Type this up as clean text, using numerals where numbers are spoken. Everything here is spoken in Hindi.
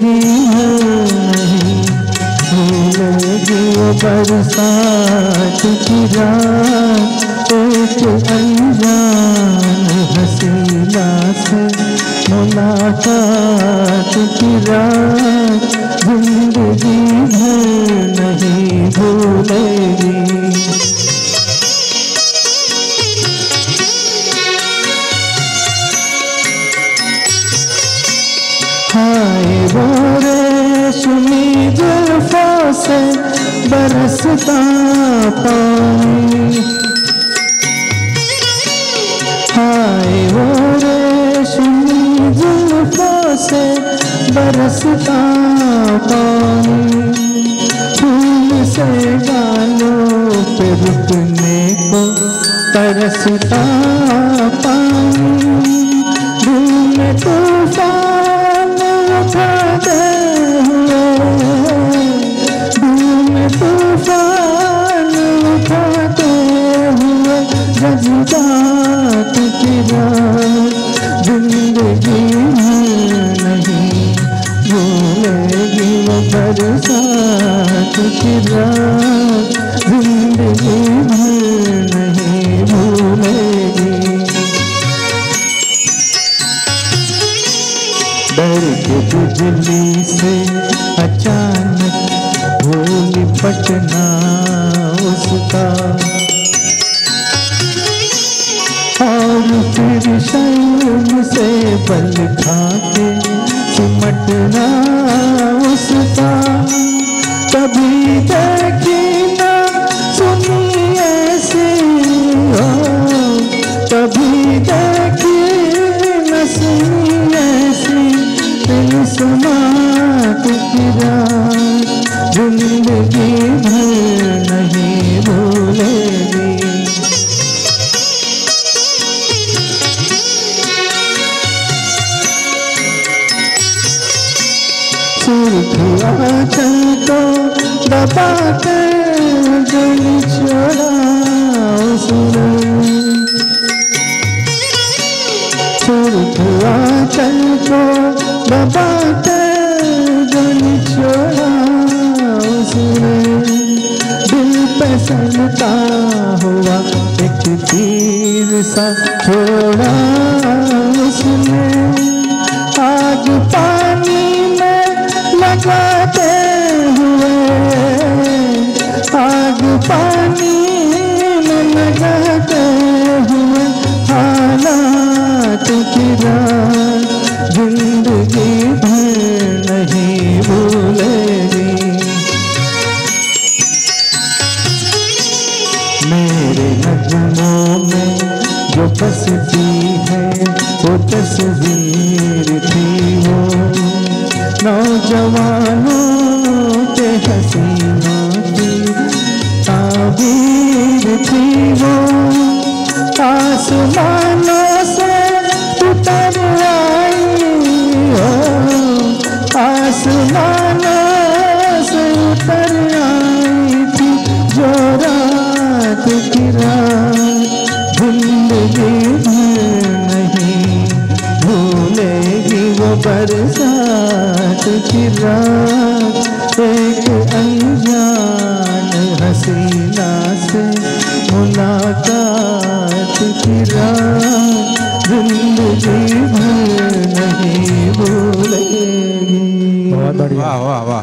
जिंदगी नहीं भूलेगी वो बरसात की रात। एक अनजान हसीना से मुलाकात की रात जिंदगी भर नहीं भूलेगी। हाय वो रेशमी जुल्फों से बरसता पानी, हाय वो रेशमी जुल्फों से बरसता पानी। फूल से गालों पे रुकने को तरसता पानी। दिल में तूफान उठाते हुए, दिल में तूफान उठाते हुए जज्बात की रात जिंदगी नहीं भूलेगी वो बरसात की रात जिंदगी नहीं भूलेगी। डर के बिजली से अचानक हो लिपटना उसका, और फिर शर्म से बल खा के सिमटना उसका। कभी देखी ना सुनी ऐसी हो, कभी देखी न सुनी ऐसी समात की रात जिंदगी भर नहीं भूलेगी। सुर्ख आंचल को दबा कर दिल छोड़ा उसने, सुर्ख आंचल को दबा कर दिल छोड़ा उसने। दिल पे सनता हुआ एक तीर सा छोड़ा उसने। आग पानी में लगाते हुए, आग पानी में लगाते हुए हालात की रात जिंदगी भर नहीं भूलेगी। मेरे नज़्मों में जो बसती है वो तस्वीर थी वो, नौजवानों के हसीनों की ताबीर थी वो। आसमानों से उतर आई हो, आसमानों से उतर आई थी जो रात की रात जिंदगी नहीं भूलेगी वो बरसात की रात। एक अनजान हसीना से मुलाकात की रात जिंदगी भर नहीं भूलेगी। वाह वाह वाह।